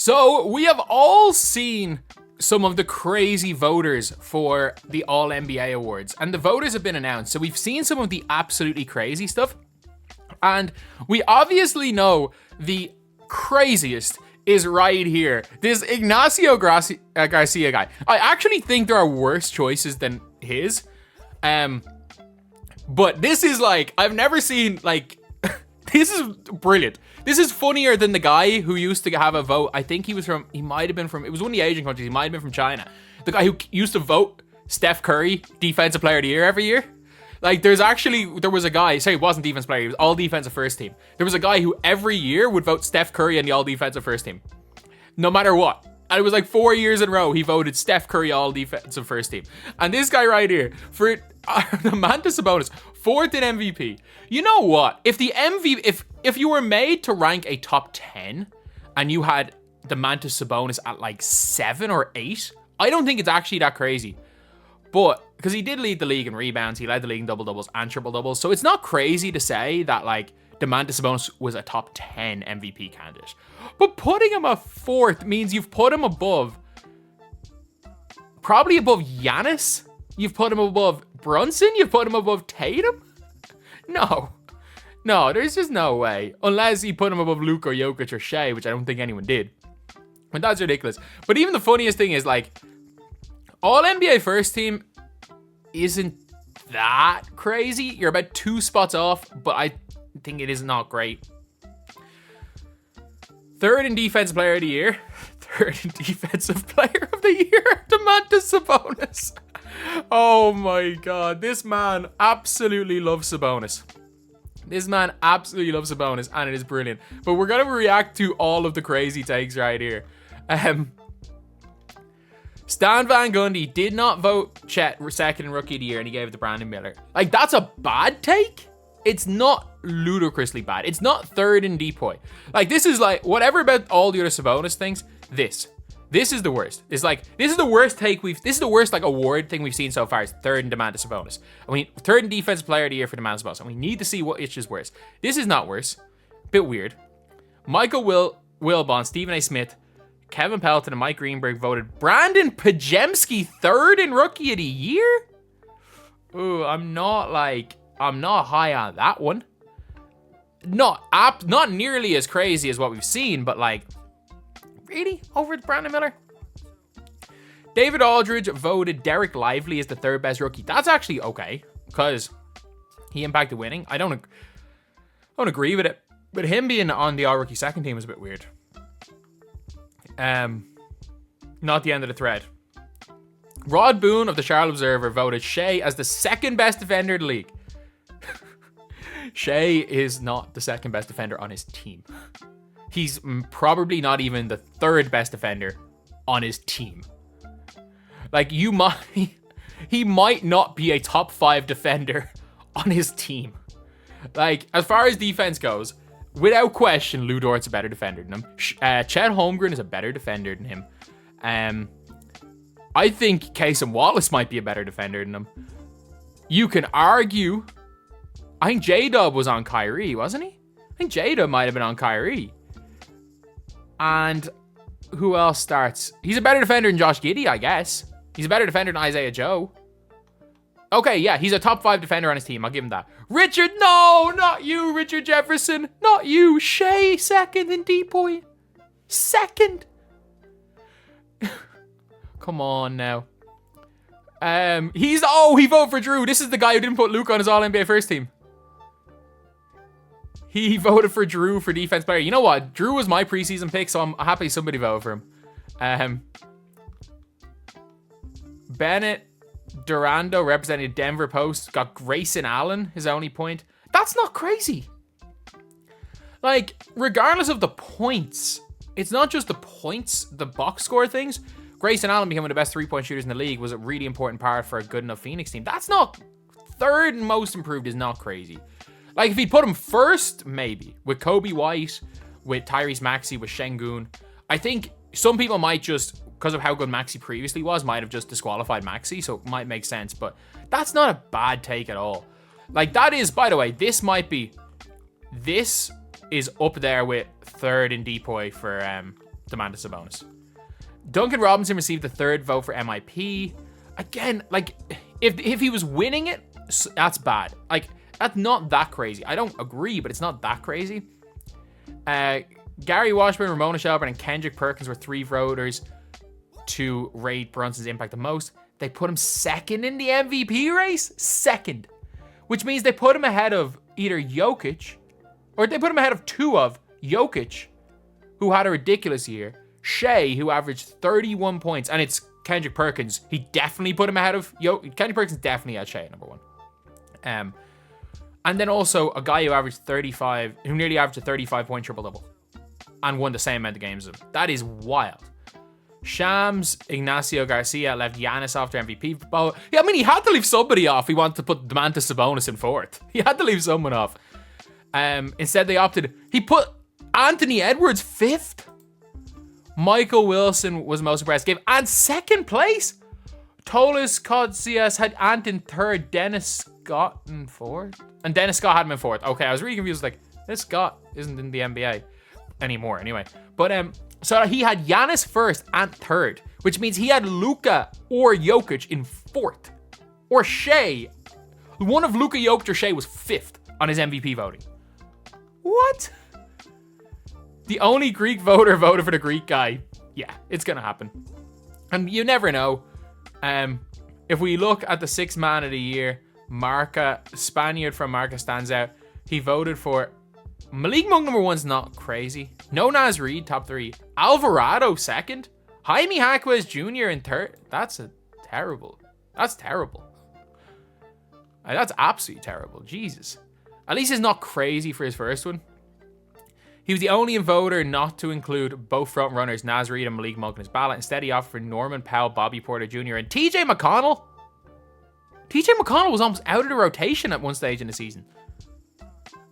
So we have all seen some of the crazy voters for the All NBA awards, and the voters have been announced. So we've seen some of the absolutely crazy stuff, and we obviously know the craziest is right here. This Ignacio Garcia guy. I actually think there are worse choices than his. But this is like, I've never seen like, this is brilliant. This is funnier than the guy who used to have a vote. I think he might have been from, it was one of the Asian countries. He might have been from China. The guy who used to vote Steph Curry Defensive Player of the Year every year. Like, there was a guy, sorry, it wasn't defense player, he was all defensive first team. There was a guy who every year would vote Steph Curry on the all defensive first team. No matter what. And it was like 4 years in a row, he voted Steph Curry all defensive first team. And this guy right here, for domantas sabonis, 4th in MVP. You know what? If the MVP, if you were made to rank a top 10 and you had domantas sabonis at like 7 or 8, I don't think it's actually that crazy. But, because he did lead the league in rebounds, he led the league in double-doubles and triple-doubles, so it's not crazy to say that, like, domantas sabonis was a top 10 MVP candidate. But putting him at 4th means you've put him above, probably above Giannis. You've put him above Brunson. You've put him above Tatum. No, there's just no way. Unless you put him above Luke or Jokic or Shea, which I don't think anyone did. But that's ridiculous. But even the funniest thing is, like, All NBA first team isn't that crazy. You're about 2 spots off, but I think it is not great. 3rd in defensive player of the year. 3rd in defensive player of the year. domantas Sabonis. Oh my god. This man absolutely loves Sabonis. This man absolutely loves Sabonis, and it is brilliant. But we're going to react to all of the crazy takes right here. Stan Van Gundy did not vote Chet 2nd in Rookie of the Year, and he gave it to Brandon Miller. Like, that's a bad take? It's not ludicrously bad. It's not 3rd in Depoy. Like, this is like, whatever about all the other Sabonis things, this is the worst. It's like, this is the worst take this is the worst, like, award thing we've seen so far is 3rd in domantas Sabonis. I mean, 3rd in Defensive Player of the Year for domantas Sabonis, and we need to see what is worse. This is not worse. Bit weird. Michael Wilbon, Stephen A. Smith, Kevin Pelton, and Mike Greenberg voted Brandon Pajemski 3rd in Rookie of the Year? Ooh, I'm not high on that one. Not nearly as crazy as what we've seen, but like, really? Over Brandon Miller? David Aldridge voted Derek Lively as the 3rd best rookie. That's actually okay, because he impacted winning. I don't agree with it, but him being on the all-rookie 2nd team is a bit weird. Not the end of the thread. Rod Boone of the Charlotte Observer voted Shea as the 2nd best defender in the league. Shea is not the 2nd best defender on his team. He's probably not even the 3rd best defender on his team. Like, he might not be a top 5 defender on his team. Like, as far as defense goes, without question, Lou Dort's a better defender than him. Chet Holmgren is a better defender than him. I think Cason Wallace might be a better defender than him. You can argue. I think J-Dub was on Kyrie, wasn't he? I think J-Dub might have been on Kyrie. And who else starts? He's a better defender than Josh Giddey, I guess. He's a better defender than Isaiah Joe. Okay, yeah, he's a top 5 defender on his team. I'll give him that. Richard, no, not you, Richard Jefferson. Not you. Shea, 2nd in Depoy. 2nd. Come on now. He voted for Drew. This is the guy who didn't put Luke on his All-NBA first team. He voted for Drew for defense player. You know what? Drew was my preseason pick, so I'm happy somebody voted for him. Bennett Durando represented Denver Post. Got Grayson Allen, his only point. That's not crazy. Like, regardless of the points, it's not just the points, the box score things. Grayson Allen becoming the best 3-point shooters in the league was a really important part for a good enough Phoenix team. That's not 3rd and most improved is not crazy. Like, if he put him 1st, maybe. With Kobe White, with Tyrese Maxey, with Şengün. I think some people might just, because of how good Maxey previously was, might have just disqualified Maxey, so it might make sense. But that's not a bad take at all. Like, that is, by the way, this is up there with 3rd in Depoy for Domantas Sabonis. Duncan Robinson received the 3rd vote for MIP. Again, like, if he was winning it, that's bad. Like, that's not that crazy. I don't agree, but it's not that crazy. Gary Washburn, Ramona Shelburne, and Kendrick Perkins were 3 voters to rate Brunson's impact the most. They put him 2nd in the MVP race? 2nd. Which means they put him ahead of either Jokic, or they put him ahead of 2 of Jokic, who had a ridiculous year, Shea, who averaged 31 points, and it's Kendrick Perkins. He definitely put him ahead of Kendrick Perkins definitely had Shea at number 1. And then also a guy who nearly averaged a 35-point triple-double and won the same amount of games as him. That is wild. Shams Ignacio Garcia left Giannis off their MVP vote. Yeah, I mean, he had to leave somebody off. He wanted to put Domantas Sabonis in 4th. He had to leave someone off. Instead, he put Anthony Edwards 5th. Michael Wilson was the most impressive. And 2nd place. Tolis Kotsias had Ant in 3rd. Dennis Scott in 4th. And Dennis Scott had him in 4th. Okay, I was really confused. Like, Dennis Scott isn't in the NBA anymore anyway. But so he had Giannis 1st and 3rd, which means he had Luka or Jokic in 4th. Or Shea. One of Luka, Jokic, or Shea was 5th on his MVP voting. What? The only Greek voter voted for the Greek guy. Yeah, it's going to happen. And you never know. If we look at the 6th man of the year, Marca, Spaniard from Marca stands out. He voted for Malik Monk number 1's not crazy. No Naz Reid, top 3. Alvarado 2nd. Jaime Jaquez Jr. in 3rd. That's terrible. That's terrible. That's absolutely terrible. Jesus. At least it's not crazy for his first one. He was the only voter not to include both front runners, Naz Reid and Malik Monk, in his ballot. Instead, he offered Norman Powell, Bobby Porter Jr., and TJ McConnell. TJ McConnell was almost out of the rotation at one stage in the season.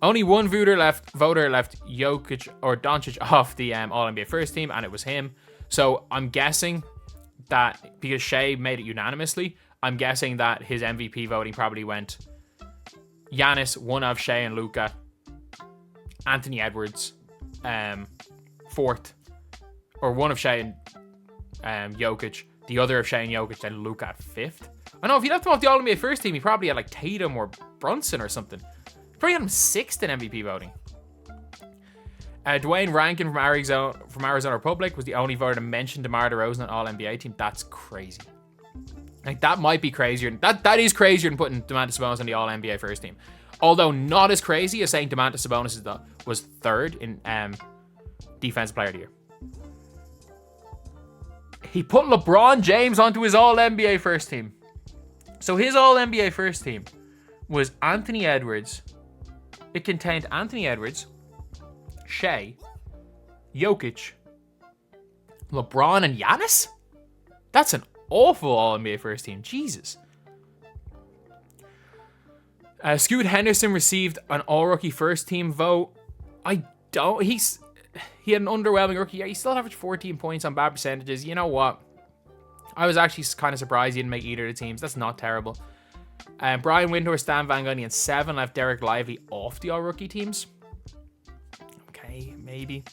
Only one voter left Jokic or Doncic off the All-NBA first team, and it was him. So I'm guessing that because Shea made it unanimously, I'm guessing that his MVP voting probably went Giannis, one of Shea and Luka, Anthony Edwards, 4th, or one of Shea and Jokic, the other of Shea and Jokic, then Luka at 5th. I know if you left him off the All-NBA first team, he probably had like Tatum or Brunson or something. Probably had him 6th in MVP voting. Dwayne Rankin from Arizona Republic was the only voter to mention DeMar DeRozan on All-NBA team. That's crazy. Like, that might be crazier. That is crazier than putting Domantas Sabonis on the All-NBA first team. Although not as crazy as saying Domantas Sabonis was 3rd in Defensive Player of the Year. He put LeBron James onto his All-NBA first team. So his All-NBA first team was Anthony Edwards. It contained Anthony Edwards, Shea, Jokic, LeBron, and Giannis? That's an awful All-NBA first team. Jesus. Scoot Henderson received an All-Rookie first team vote. He had an underwhelming rookie year. He still averaged 14 points on bad percentages. You know what? I was actually kind of surprised he didn't make either of the teams. That's not terrible. Brian Windhorst, Stan Van Gundy, and 7 left Derek Lively off the All-Rookie teams. Okay, maybe.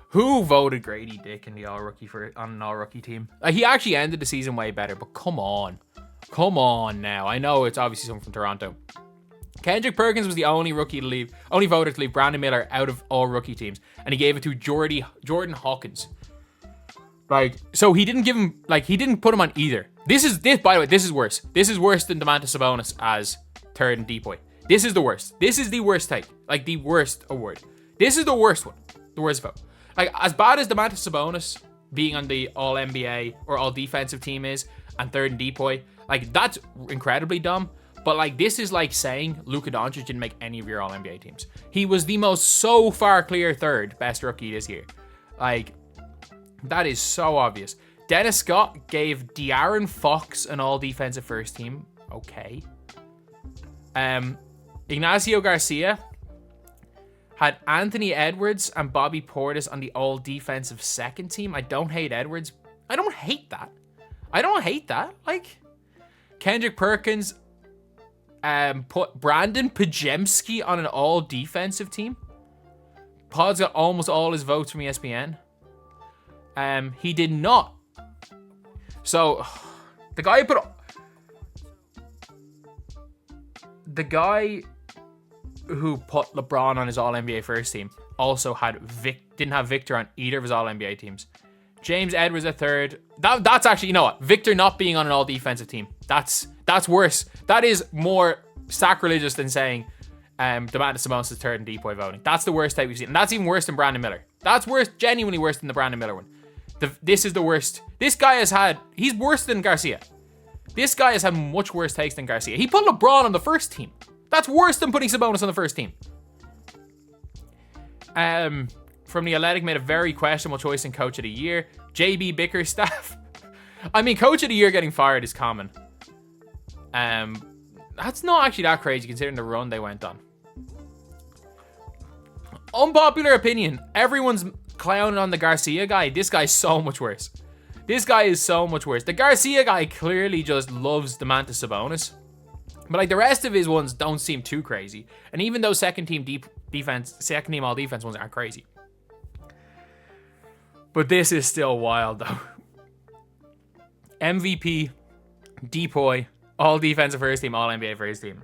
Who voted Grady Dick in the All-Rookie on an All-Rookie team? He actually ended the season way better, but come on. Come on now. I know it's obviously someone from Toronto. Kendrick Perkins was the only voter to leave Brandon Miller out of all rookie teams, and he gave it to Jordan Hawkins. So he didn't give him, he didn't put him on either. By the way, this is worse. This is worse than Domantas Sabonis as 3rd and depoy. This is the worst. This is the worst take. The worst award. This is the worst one. The worst vote. As bad as Domantas Sabonis being on the All-NBA or All-Defensive team is, and 3rd and depoy, that's incredibly dumb. But this is like saying Luka Doncic didn't make any of your All-NBA teams. He was the most so far clear 3rd best rookie this year. That is so obvious. Dennis Scott gave De'Aaron Fox an All-Defensive first team. Okay. Ignacio Garcia had Anthony Edwards and Bobby Portis on the All-Defensive second team. I don't hate Edwards. I don't hate that. Kendrick Perkins put Brandon Pajemski on an All-Defensive team. Pod's got almost all his votes from ESPN. He did not. So the guy who put LeBron on his All-NBA first team also didn't have Victor on either of his All-NBA teams. James Edwards a third. That's actually, you know what? Victor not being on an all-defensive team. That's worse. That is more sacrilegious than saying domantas Sabonis is third in DPOY voting. That's the worst take we've seen. And that's even worse than Brandon Miller. That's worse, genuinely worse than the Brandon Miller one. This is the worst. This guy he's worse than Garcia. This guy has had much worse takes than Garcia. He put LeBron on the first team. That's worse than putting Sabonis on the first team. From The Athletic, made a very questionable choice in Coach of the Year. JB Bickerstaff. I mean, Coach of the Year getting fired is common. That's not actually that crazy considering the run they went on. Unpopular opinion. Everyone's clowning on the Garcia guy. This guy's so much worse. This guy is so much worse. The Garcia guy clearly just loves domantas Sabonis. But like the rest of his ones don't seem too crazy. And even those second team all defense ones aren't crazy. But this is still wild though. MVP, DPOY, all defensive first team, all NBA first team.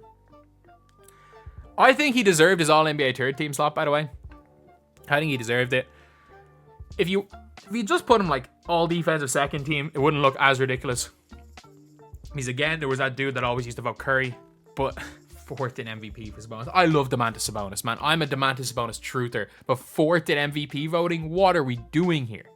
I think he deserved his all NBA third team slot, by the way. I think he deserved it. If you just put him like all defensive second team, it wouldn't look as ridiculous. There was that dude that always used to vote Curry, but fourth in MVP for Sabonis. I love domantas Sabonis, man. I'm a domantas Sabonis truther, but fourth in MVP voting? What are we doing here?